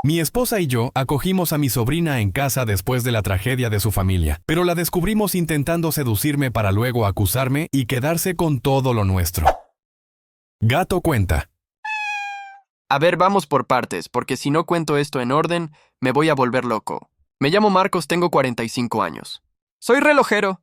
Mi esposa y yo acogimos a mi sobrina en casa después de la tragedia de su familia, pero la descubrimos intentando seducirme para luego acusarme y quedarse con todo lo nuestro. Gato cuenta. A ver, vamos por partes, porque si no cuento esto en orden, me voy a volver loco. Me llamo Marcos, tengo 45 años. Soy relojero.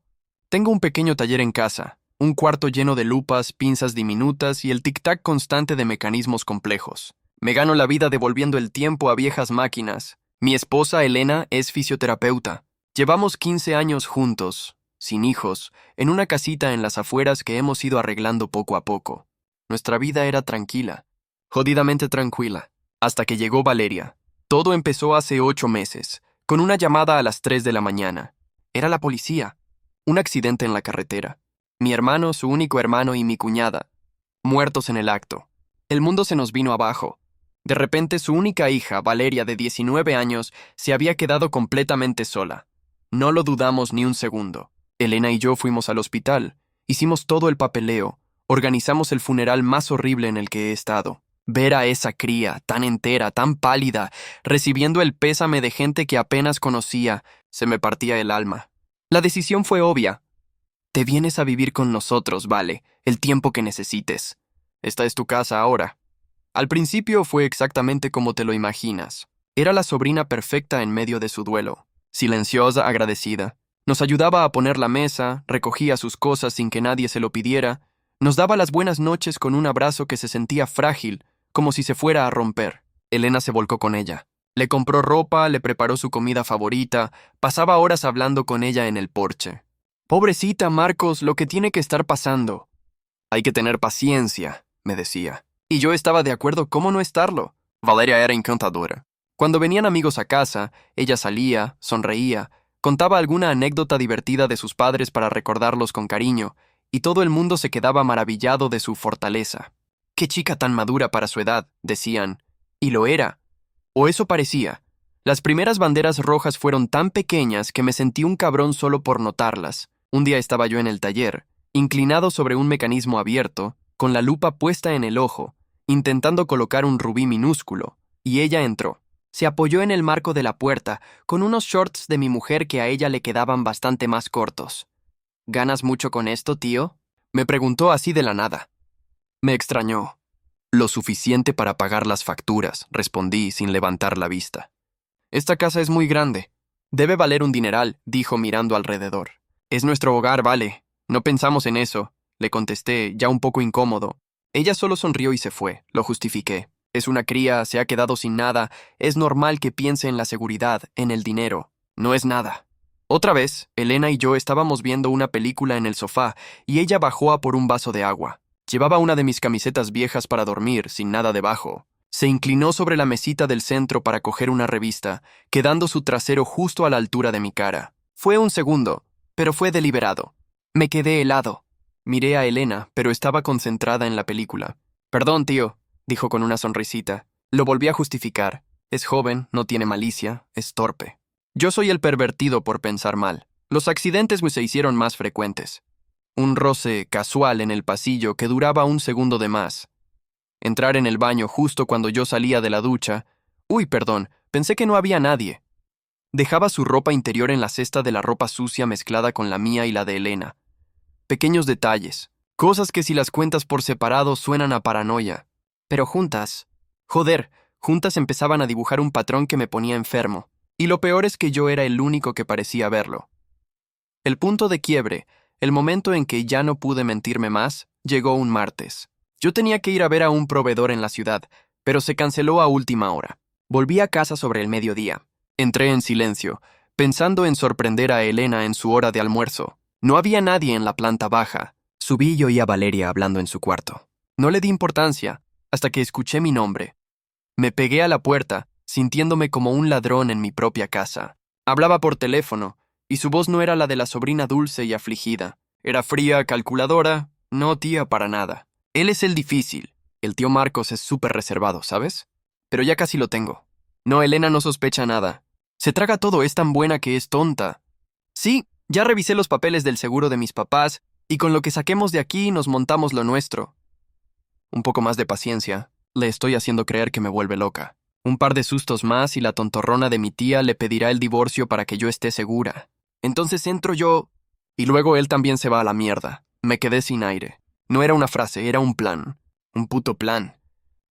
Tengo un pequeño taller en casa, un cuarto lleno de lupas, pinzas diminutas y el tic-tac constante de mecanismos complejos. Me gano la vida devolviendo el tiempo a viejas máquinas. Mi esposa, Elena, es fisioterapeuta. Llevamos 15 años juntos, sin hijos, en una casita en las afueras que hemos ido arreglando poco a poco. Nuestra vida era tranquila, jodidamente tranquila, hasta que llegó Valeria. Todo empezó hace 8 meses, con una llamada a las 3 de la mañana. Era la policía. Un accidente en la carretera. Mi hermano, su único hermano y mi cuñada, muertos en el acto. El mundo se nos vino abajo. De repente, su única hija, Valeria, de 19 años, se había quedado completamente sola. No lo dudamos ni un segundo. Elena y yo fuimos al hospital, hicimos todo el papeleo, organizamos el funeral más horrible en el que he estado. Ver a esa cría, tan entera, tan pálida, recibiendo el pésame de gente que apenas conocía, se me partía el alma. La decisión fue obvia. Te vienes a vivir con nosotros, Vale, el tiempo que necesites. Esta es tu casa ahora. Al principio fue exactamente como te lo imaginas. Era la sobrina perfecta en medio de su duelo. Silenciosa, agradecida. Nos ayudaba a poner la mesa, recogía sus cosas sin que nadie se lo pidiera, nos daba las buenas noches con un abrazo que se sentía frágil, como si se fuera a romper. Elena se volcó con ella. Le compró ropa, le preparó su comida favorita, pasaba horas hablando con ella en el porche. Pobrecita, Marcos, lo que tiene que estar pasando. Hay que tener paciencia, me decía. Y yo estaba de acuerdo, ¿cómo no estarlo? Valeria era encantadora. Cuando venían amigos a casa, ella salía, sonreía, contaba alguna anécdota divertida de sus padres para recordarlos con cariño, y todo el mundo se quedaba maravillado de su fortaleza. ¡Qué chica tan madura para su edad!, decían. Y lo era. O eso parecía. Las primeras banderas rojas fueron tan pequeñas que me sentí un cabrón solo por notarlas. Un día estaba yo en el taller, inclinado sobre un mecanismo abierto, con la lupa puesta en el ojo, intentando colocar un rubí minúsculo, y ella entró. Se apoyó en el marco de la puerta, con unos shorts de mi mujer que a ella le quedaban bastante más cortos. ¿Ganas mucho con esto, tío?, me preguntó así de la nada. Me extrañó. Lo suficiente para pagar las facturas, respondí sin levantar la vista. Esta casa es muy grande. Debe valer un dineral, dijo mirando alrededor. Es nuestro hogar, Vale. No pensamos en eso, le contesté, ya un poco incómodo. Ella solo sonrió y se fue, lo justifiqué. Es una cría, se ha quedado sin nada, es normal que piense en la seguridad, en el dinero. No es nada. Otra vez, Elena y yo estábamos viendo una película en el sofá y ella bajó a por un vaso de agua. Llevaba una de mis camisetas viejas para dormir, sin nada debajo. Se inclinó sobre la mesita del centro para coger una revista, quedando su trasero justo a la altura de mi cara. Fue un segundo, pero fue deliberado. Me quedé helado. Miré a Elena, pero estaba concentrada en la película. Perdón, tío, dijo con una sonrisita. Lo volví a justificar. Es joven, no tiene malicia, es torpe. Yo soy el pervertido por pensar mal. Los accidentes se hicieron más frecuentes. Un roce casual en el pasillo que duraba un segundo de más. Entrar en el baño justo cuando yo salía de la ducha. Perdón, pensé que no había nadie. Dejaba su ropa interior en la cesta de la ropa sucia mezclada con la mía y la de Elena. Pequeños detalles, cosas que si las cuentas por separado suenan a paranoia. Pero juntas, juntas empezaban a dibujar un patrón que me ponía enfermo. Y lo peor es que yo era el único que parecía verlo. El punto de quiebre, el momento en que ya no pude mentirme más, llegó un martes. Yo tenía que ir a ver a un proveedor en la ciudad, pero se canceló a última hora. Volví a casa sobre el mediodía. Entré en silencio, pensando en sorprender a Elena en su hora de almuerzo. No había nadie en la planta baja. Subí y oí a Valeria hablando en su cuarto. No le di importancia, hasta que escuché mi nombre. Me pegué a la puerta, sintiéndome como un ladrón en mi propia casa. Hablaba por teléfono, y su voz no era la de la sobrina dulce y afligida. Era fría, calculadora, no tía para nada. Él es el difícil. El tío Marcos es súper reservado, ¿sabes? Pero ya casi lo tengo. No, Elena no sospecha nada. Se traga todo, es tan buena que es tonta. Sí, ya revisé los papeles del seguro de mis papás, y con lo que saquemos de aquí nos montamos lo nuestro. Un poco más de paciencia. Le estoy haciendo creer que me vuelve loca. Un par de sustos más y la tontorrona de mi tía le pedirá el divorcio para que yo esté segura. Entonces entro yo, y luego él también se va a la mierda. Me quedé sin aire. No era una frase, era un plan. Un puto plan.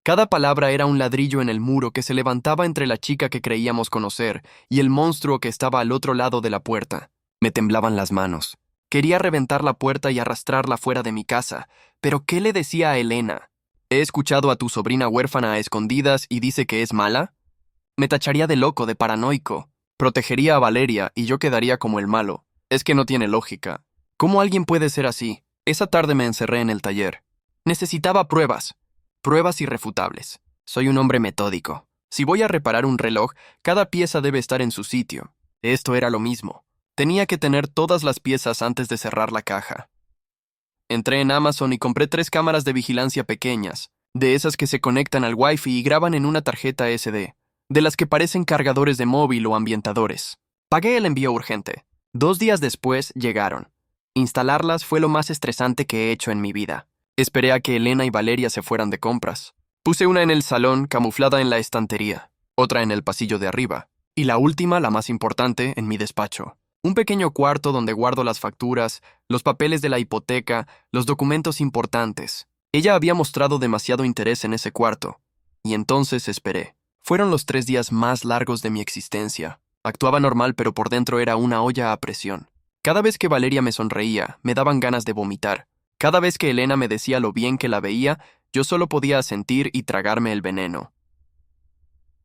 Cada palabra era un ladrillo en el muro que se levantaba entre la chica que creíamos conocer y el monstruo que estaba al otro lado de la puerta. Me temblaban las manos. Quería reventar la puerta y arrastrarla fuera de mi casa, pero ¿qué le decía a Elena? ¿He escuchado a tu sobrina huérfana a escondidas y dice que es mala? Me tacharía de loco, de paranoico. Protegería a Valeria y yo quedaría como el malo. Es que no tiene lógica. ¿Cómo alguien puede ser así? Esa tarde me encerré en el taller. Necesitaba pruebas. Pruebas irrefutables. Soy un hombre metódico. Si voy a reparar un reloj, cada pieza debe estar en su sitio. Esto era lo mismo. Tenía que tener todas las piezas antes de cerrar la caja. Entré en Amazon y compré 3 cámaras de vigilancia pequeñas, de esas que se conectan al Wi-Fi y graban en una tarjeta SD, de las que parecen cargadores de móvil o ambientadores. Pagué el envío urgente. 2 días después llegaron. Instalarlas fue lo más estresante que he hecho en mi vida. Esperé a que Elena y Valeria se fueran de compras. Puse una en el salón, camuflada en la estantería, otra en el pasillo de arriba, y la última, la más importante, en mi despacho. Un pequeño cuarto donde guardo las facturas, los papeles de la hipoteca, los documentos importantes. Ella había mostrado demasiado interés en ese cuarto, y entonces esperé. Fueron los 3 días más largos de mi existencia. Actuaba normal, pero por dentro era una olla a presión. Cada vez que Valeria me sonreía, me daban ganas de vomitar. Cada vez que Elena me decía lo bien que la veía, yo solo podía asentir y tragarme el veneno.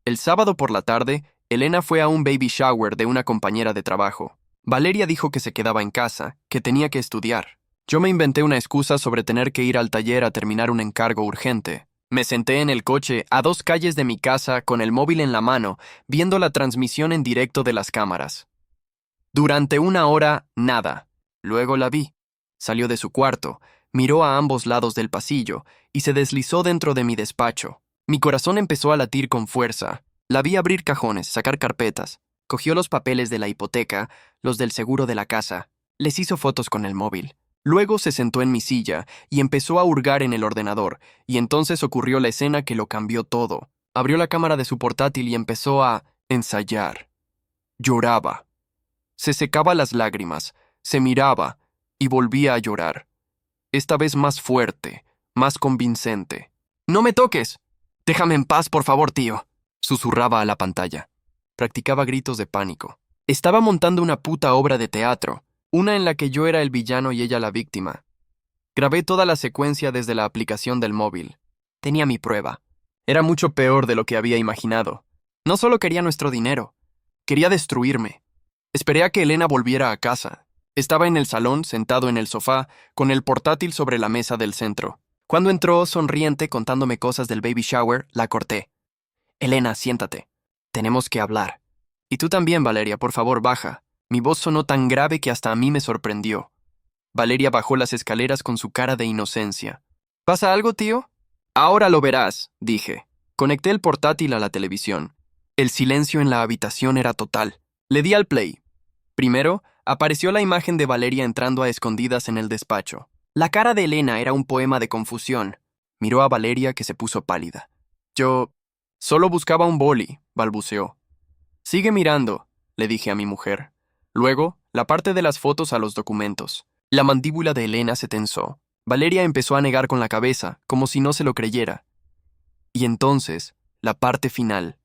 El sábado por la tarde, Elena fue a un baby shower de una compañera de trabajo. Valeria dijo que se quedaba en casa, que tenía que estudiar. Yo me inventé una excusa sobre tener que ir al taller a terminar un encargo urgente. Me senté en el coche a 2 calles de mi casa con el móvil en la mano, viendo la transmisión en directo de las cámaras. Durante 1 hora, nada. Luego la vi. Salió de su cuarto, miró a ambos lados del pasillo y se deslizó dentro de mi despacho. Mi corazón empezó a latir con fuerza. La vi abrir cajones, sacar carpetas. Cogió los papeles de la hipoteca, los del seguro de la casa. Les hizo fotos con el móvil. Luego se sentó en mi silla y empezó a hurgar en el ordenador, y entonces ocurrió la escena que lo cambió todo. Abrió la cámara de su portátil y empezó a ensayar. Lloraba. Se secaba las lágrimas, se miraba y volvía a llorar. Esta vez más fuerte, más convincente. «¡No me toques! Déjame en paz, por favor, tío», susurraba a la pantalla. Practicaba gritos de pánico. Estaba montando una puta obra de teatro, una en la que yo era el villano y ella la víctima. Grabé toda la secuencia desde la aplicación del móvil. Tenía mi prueba. Era mucho peor de lo que había imaginado. No solo quería nuestro dinero, quería destruirme. Esperé a que Elena volviera a casa. Estaba en el salón, sentado en el sofá, con el portátil sobre la mesa del centro. Cuando entró, sonriente, contándome cosas del baby shower, la corté. «Elena, siéntate. Tenemos que hablar. Y tú también, Valeria, por favor, baja». Mi voz sonó tan grave que hasta a mí me sorprendió. Valeria bajó las escaleras con su cara de inocencia. «¿Pasa algo, tío?» «Ahora lo verás», dije. Conecté el portátil a la televisión. El silencio en la habitación era total. Le di al play. Primero, apareció la imagen de Valeria entrando a escondidas en el despacho. La cara de Elena era un poema de confusión. Miró a Valeria, que se puso pálida. «Yo solo buscaba un boli», balbuceó. «Sigue mirando», le dije a mi mujer. Luego, la parte de las fotos a los documentos. La mandíbula de Elena se tensó. Valeria empezó a negar con la cabeza, como si no se lo creyera. Y entonces, la parte final.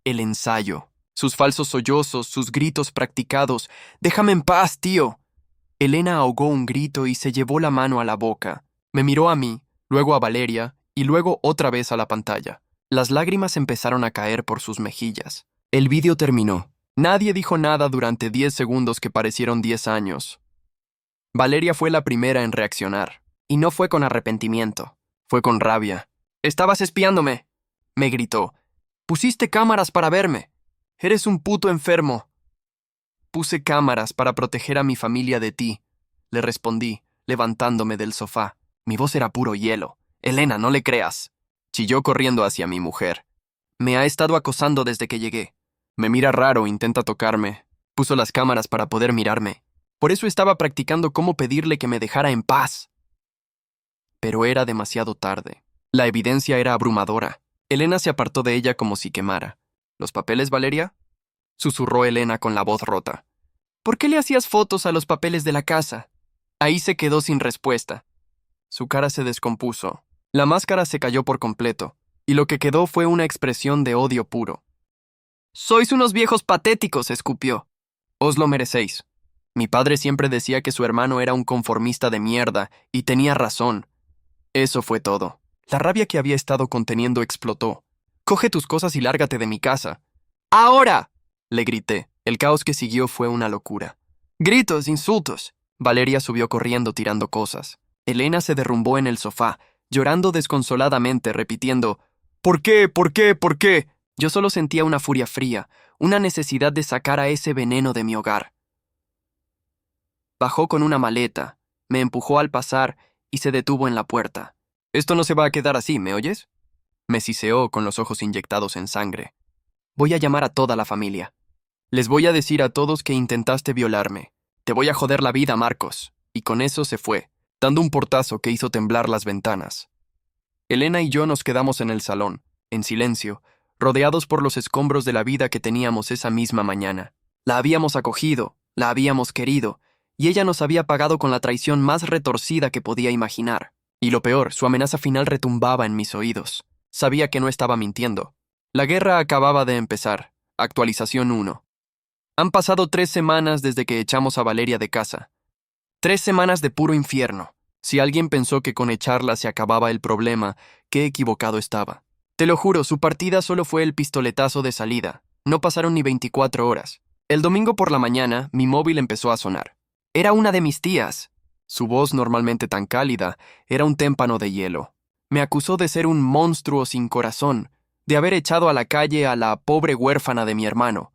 El ensayo. Sus falsos sollozos, sus gritos practicados. «¡Déjame en paz, tío!». Elena ahogó un grito y se llevó la mano a la boca. Me miró a mí, luego a Valeria, y luego otra vez a la pantalla. Las lágrimas empezaron a caer por sus mejillas. El vídeo terminó. Nadie dijo nada durante 10 segundos que parecieron 10 años. Valeria fue la primera en reaccionar. Y no fue con arrepentimiento. Fue con rabia. «¡Estabas espiándome!», me gritó. «Pusiste cámaras para verme. Eres un puto enfermo». «Puse cámaras para proteger a mi familia de ti», le respondí, levantándome del sofá. Mi voz era puro hielo. «Elena, no le creas», chilló corriendo hacia mi mujer. «Me ha estado acosando desde que llegué. Me mira raro, intenta tocarme. Puso las cámaras para poder mirarme. Por eso estaba practicando cómo pedirle que me dejara en paz». Pero era demasiado tarde. La evidencia era abrumadora. Elena se apartó de ella como si quemara. ¿Los papeles, Valeria? Susurró Elena con la voz rota. ¿Por qué le hacías fotos a los papeles de la casa? Ahí se quedó sin respuesta. Su cara se descompuso. La máscara se cayó por completo, y lo que quedó fue una expresión de odio puro. «Sois unos viejos patéticos», escupió. «Os lo merecéis. Mi padre siempre decía que su hermano era un conformista de mierda, y tenía razón. Eso fue todo». La rabia que había estado conteniendo explotó. «Coge tus cosas y lárgate de mi casa». «¡Ahora!», le grité. El caos que siguió fue una locura. Gritos, insultos. Valeria subió corriendo tirando cosas. Elena se derrumbó en el sofá, llorando desconsoladamente, repitiendo, «¿Por qué? ¿Por qué? ¿Por qué?». Yo solo sentía una furia fría, una necesidad de sacar a ese veneno de mi hogar. Bajó con una maleta, me empujó al pasar y se detuvo en la puerta. «Esto no se va a quedar así, ¿me oyes?». Me siseó con los ojos inyectados en sangre. «Voy a llamar a toda la familia. Les voy a decir a todos que intentaste violarme. Te voy a joder la vida, Marcos». Y con eso se fue, dando un portazo que hizo temblar las ventanas. Elena y yo nos quedamos en el salón, en silencio, rodeados por los escombros de la vida que teníamos esa misma mañana. La habíamos acogido, la habíamos querido, y ella nos había pagado con la traición más retorcida que podía imaginar. Y lo peor, su amenaza final retumbaba en mis oídos. Sabía que no estaba mintiendo. La guerra acababa de empezar. Actualización 1. Han pasado 3 semanas desde que echamos a Valeria de casa. 3 semanas de puro infierno. Si alguien pensó que con echarla se acababa el problema, qué equivocado estaba. Te lo juro, su partida solo fue el pistoletazo de salida. No pasaron ni 24 horas. El domingo por la mañana, mi móvil empezó a sonar. Era una de mis tías. Su voz, normalmente tan cálida, era un témpano de hielo. Me acusó de ser un monstruo sin corazón, de haber echado a la calle a la pobre huérfana de mi hermano.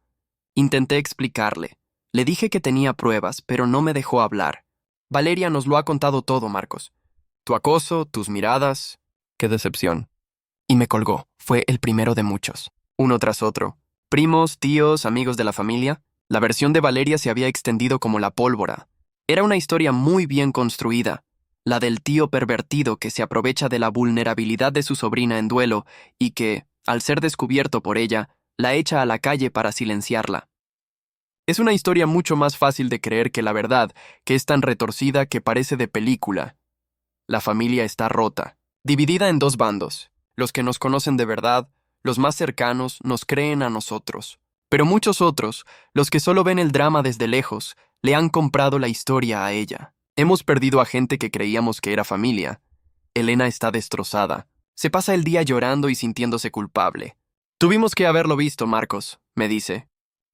Intenté explicarle. Le dije que tenía pruebas, pero no me dejó hablar. Valeria nos lo ha contado todo, Marcos. Tu acoso, tus miradas. Qué decepción. Y me colgó. Fue el primero de muchos. Uno tras otro. Primos, tíos, amigos de la familia. La versión de Valeria se había extendido como la pólvora. Era una historia muy bien construida. La del tío pervertido que se aprovecha de la vulnerabilidad de su sobrina en duelo y que, al ser descubierto por ella, la echa a la calle para silenciarla. Es una historia mucho más fácil de creer que la verdad, que es tan retorcida que parece de película. La familia está rota, dividida en 2 bandos. Los que nos conocen de verdad, los más cercanos, nos creen a nosotros. Pero muchos otros, los que solo ven el drama desde lejos, le han comprado la historia a ella. Hemos perdido a gente que creíamos que era familia. Elena está destrozada. Se pasa el día llorando y sintiéndose culpable. Tuvimos que haberlo visto, Marcos, me dice.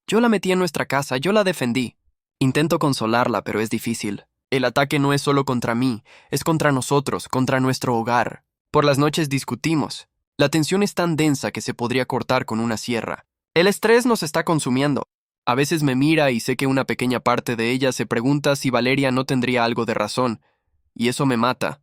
Yo la metí en nuestra casa, yo la defendí. Intento consolarla, pero es difícil. El ataque no es solo contra mí, es contra nosotros, contra nuestro hogar. Por las noches discutimos. La tensión es tan densa que se podría cortar con una sierra. El estrés nos está consumiendo. A veces me mira y sé que una pequeña parte de ella se pregunta si Valeria no tendría algo de razón, y eso me mata.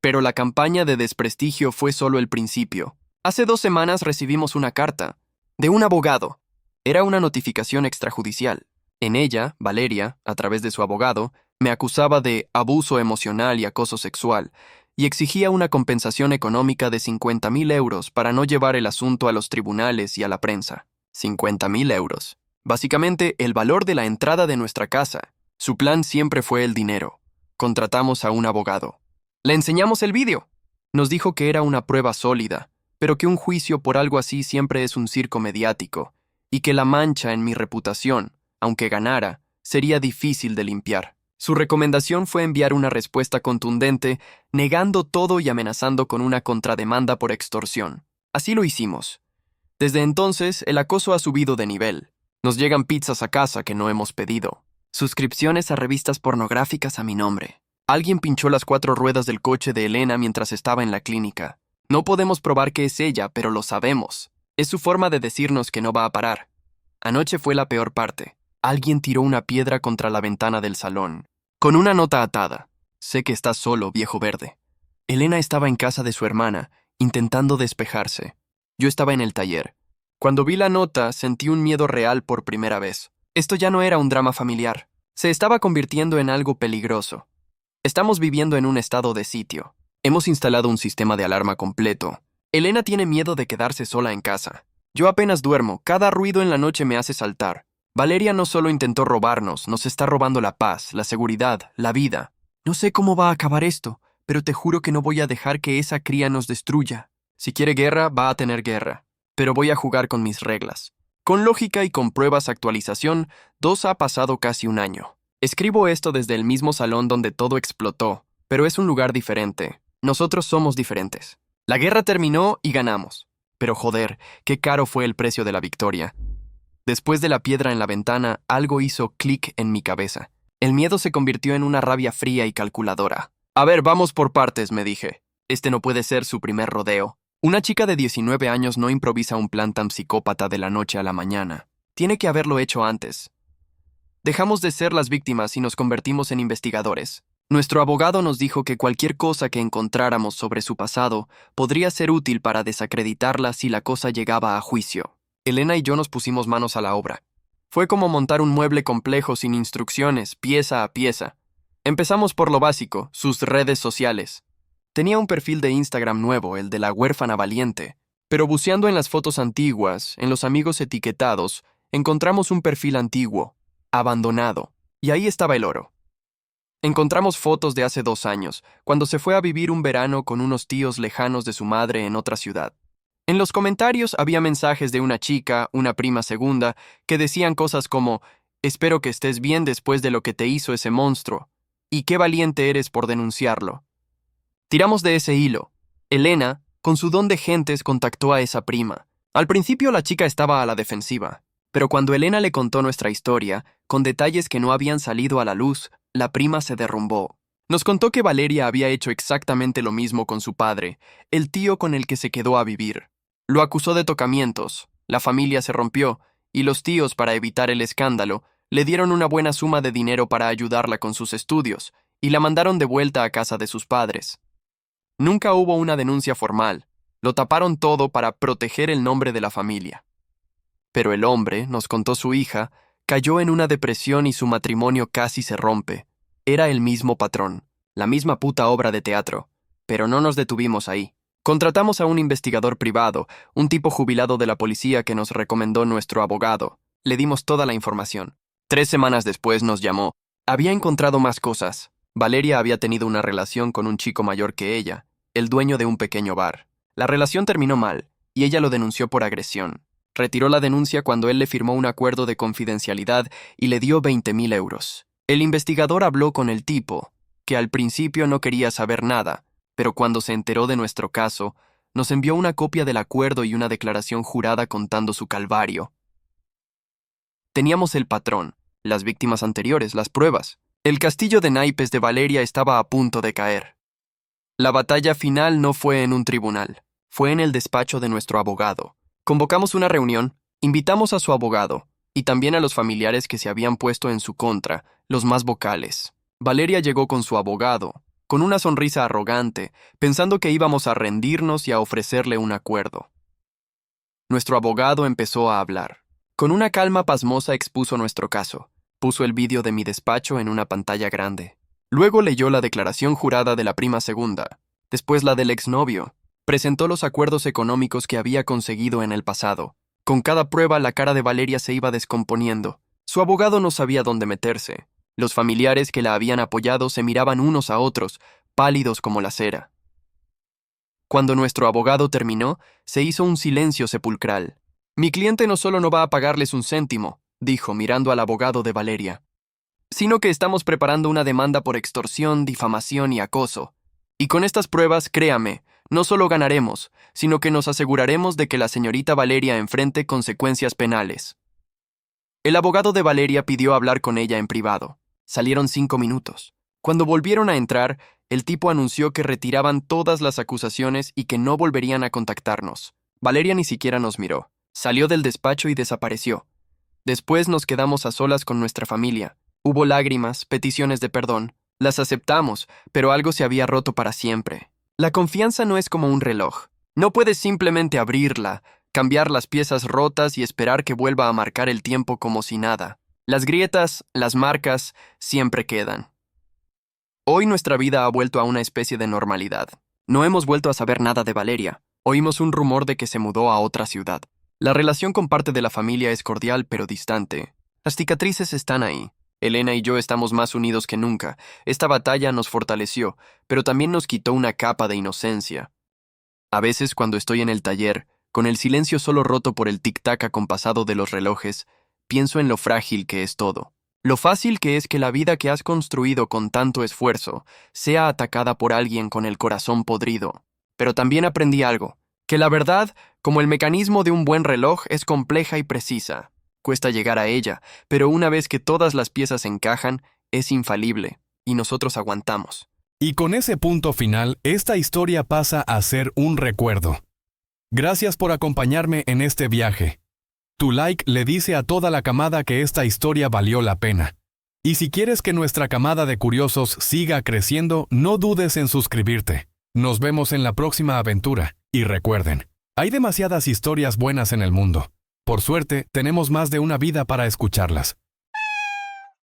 Pero la campaña de desprestigio fue solo el principio. Hace 2 semanas recibimos una carta, de un abogado. Era una notificación extrajudicial. En ella, Valeria, a través de su abogado, me acusaba de abuso emocional y acoso sexual, y exigía una compensación económica de 50.000 euros para no llevar el asunto a los tribunales y a la prensa. 50.000 euros. Básicamente, el valor de la entrada de nuestra casa. Su plan siempre fue el dinero. Contratamos a un abogado. Le enseñamos el vídeo. Nos dijo que era una prueba sólida, pero que un juicio por algo así siempre es un circo mediático, y que la mancha en mi reputación, aunque ganara, sería difícil de limpiar. Su recomendación fue enviar una respuesta contundente, negando todo y amenazando con una contrademanda por extorsión. Así lo hicimos. Desde entonces, el acoso ha subido de nivel. Nos llegan pizzas a casa que no hemos pedido. Suscripciones a revistas pornográficas a mi nombre. Alguien pinchó las 4 ruedas del coche de Elena mientras estaba en la clínica. No podemos probar que es ella, pero lo sabemos. Es su forma de decirnos que no va a parar. Anoche fue la peor parte. Alguien tiró una piedra contra la ventana del salón, con una nota atada. Sé que estás solo, viejo verde. Elena estaba en casa de su hermana, intentando despejarse. Yo estaba en el taller. Cuando vi la nota, sentí un miedo real por primera vez. Esto ya no era un drama familiar. Se estaba convirtiendo en algo peligroso. Estamos viviendo en un estado de sitio. Hemos instalado un sistema de alarma completo. Elena tiene miedo de quedarse sola en casa. Yo apenas duermo, cada ruido en la noche me hace saltar. Valeria no solo intentó robarnos, nos está robando la paz, la seguridad, la vida. No sé cómo va a acabar esto, pero te juro que no voy a dejar que esa cría nos destruya. Si quiere guerra, va a tener guerra. Pero voy a jugar con mis reglas. Con lógica y con pruebas actualización, 2 ha pasado casi un año. Escribo esto desde el mismo salón donde todo explotó, pero es un lugar diferente. Nosotros somos diferentes. La guerra terminó y ganamos. Pero joder, qué caro fue el precio de la victoria. Después de la piedra en la ventana, algo hizo clic en mi cabeza. El miedo se convirtió en una rabia fría y calculadora. A ver, vamos por partes, me dije. Este no puede ser su primer rodeo. Una chica de 19 años no improvisa un plan tan psicópata de la noche a la mañana. Tiene que haberlo hecho antes. Dejamos de ser las víctimas y nos convertimos en investigadores. Nuestro abogado nos dijo que cualquier cosa que encontráramos sobre su pasado podría ser útil para desacreditarla si la cosa llegaba a juicio. Elena y yo nos pusimos manos a la obra. Fue como montar un mueble complejo sin instrucciones, pieza a pieza. Empezamos por lo básico, sus redes sociales. Tenía un perfil de Instagram nuevo, el de la huérfana valiente, pero buceando en las fotos antiguas, en los amigos etiquetados, encontramos un perfil antiguo, abandonado, y ahí estaba el oro. Encontramos fotos de hace 2 años, cuando se fue a vivir un verano con unos tíos lejanos de su madre en otra ciudad. En los comentarios había mensajes de una chica, una prima segunda, que decían cosas como: «Espero que estés bien después de lo que te hizo ese monstruo, y qué valiente eres por denunciarlo». Tiramos de ese hilo. Elena, con su don de gentes, contactó a esa prima. Al principio la chica estaba a la defensiva, pero cuando Elena le contó nuestra historia, con detalles que no habían salido a la luz, la prima se derrumbó. Nos contó que Valeria había hecho exactamente lo mismo con su padre, el tío con el que se quedó a vivir. Lo acusó de tocamientos, la familia se rompió, y los tíos, para evitar el escándalo, le dieron una buena suma de dinero para ayudarla con sus estudios, y la mandaron de vuelta a casa de sus padres. Nunca hubo una denuncia formal, lo taparon todo para proteger el nombre de la familia. Pero el hombre, nos contó su hija, cayó en una depresión y su matrimonio casi se rompe. Era el mismo patrón, la misma puta obra de teatro, pero no nos detuvimos ahí. Contratamos a un investigador privado, un tipo jubilado de la policía que nos recomendó nuestro abogado. Le dimos toda la información. 3 semanas después nos llamó. Había encontrado más cosas. Valeria había tenido una relación con un chico mayor que ella, el dueño de un pequeño bar. La relación terminó mal, y ella lo denunció por agresión. Retiró la denuncia cuando él le firmó un acuerdo de confidencialidad y le dio 20.000 euros. El investigador habló con el tipo, que al principio no quería saber nada, pero cuando se enteró de nuestro caso, nos envió una copia del acuerdo y una declaración jurada contando su calvario. Teníamos el patrón, las víctimas anteriores, las pruebas. El castillo de naipes de Valeria estaba a punto de caer. La batalla final no fue en un tribunal, fue en el despacho de nuestro abogado. Convocamos una reunión, invitamos a su abogado, y también a los familiares que se habían puesto en su contra, los más vocales. Valeria llegó con su abogado, con una sonrisa arrogante, pensando que íbamos a rendirnos y a ofrecerle un acuerdo. Nuestro abogado empezó a hablar. Con una calma pasmosa expuso nuestro caso. Puso el vídeo de mi despacho en una pantalla grande. Luego leyó la declaración jurada de la prima segunda, después la del exnovio. Presentó los acuerdos económicos que había conseguido en el pasado. Con cada prueba la cara de Valeria se iba descomponiendo. Su abogado no sabía dónde meterse. Los familiares que la habían apoyado se miraban unos a otros, pálidos como la cera. Cuando nuestro abogado terminó, se hizo un silencio sepulcral. «Mi cliente no solo no va a pagarles un céntimo», dijo mirando al abogado de Valeria, «sino que estamos preparando una demanda por extorsión, difamación y acoso. Y con estas pruebas, créame, no solo ganaremos, sino que nos aseguraremos de que la señorita Valeria enfrente consecuencias penales». El abogado de Valeria pidió hablar con ella en privado. Salieron 5 minutos. Cuando volvieron a entrar, el tipo anunció que retiraban todas las acusaciones y que no volverían a contactarnos. Valeria ni siquiera nos miró. Salió del despacho y desapareció. Después nos quedamos a solas con nuestra familia. Hubo lágrimas, peticiones de perdón. Las aceptamos, pero algo se había roto para siempre. La confianza no es como un reloj. No puedes simplemente abrirla, cambiar las piezas rotas y esperar que vuelva a marcar el tiempo como si nada. Las grietas, las marcas, siempre quedan. Hoy nuestra vida ha vuelto a una especie de normalidad. No hemos vuelto a saber nada de Valeria. Oímos un rumor de que se mudó a otra ciudad. La relación con parte de la familia es cordial pero distante. Las cicatrices están ahí. Elena y yo estamos más unidos que nunca. Esta batalla nos fortaleció, pero también nos quitó una capa de inocencia. A veces, cuando estoy en el taller, con el silencio solo roto por el tic-tac acompasado de los relojes, pienso en lo frágil que es todo. Lo fácil que es que la vida que has construido con tanto esfuerzo sea atacada por alguien con el corazón podrido. Pero también aprendí algo, que la verdad, como el mecanismo de un buen reloj, es compleja y precisa. Cuesta llegar a ella, pero una vez que todas las piezas encajan, es infalible, y nosotros aguantamos. Y con ese punto final, esta historia pasa a ser un recuerdo. Gracias por acompañarme en este viaje. Tu like le dice a toda la camada que esta historia valió la pena. Y si quieres que nuestra camada de curiosos siga creciendo, no dudes en suscribirte. Nos vemos en la próxima aventura. Y recuerden, hay demasiadas historias buenas en el mundo. Por suerte, tenemos más de una vida para escucharlas.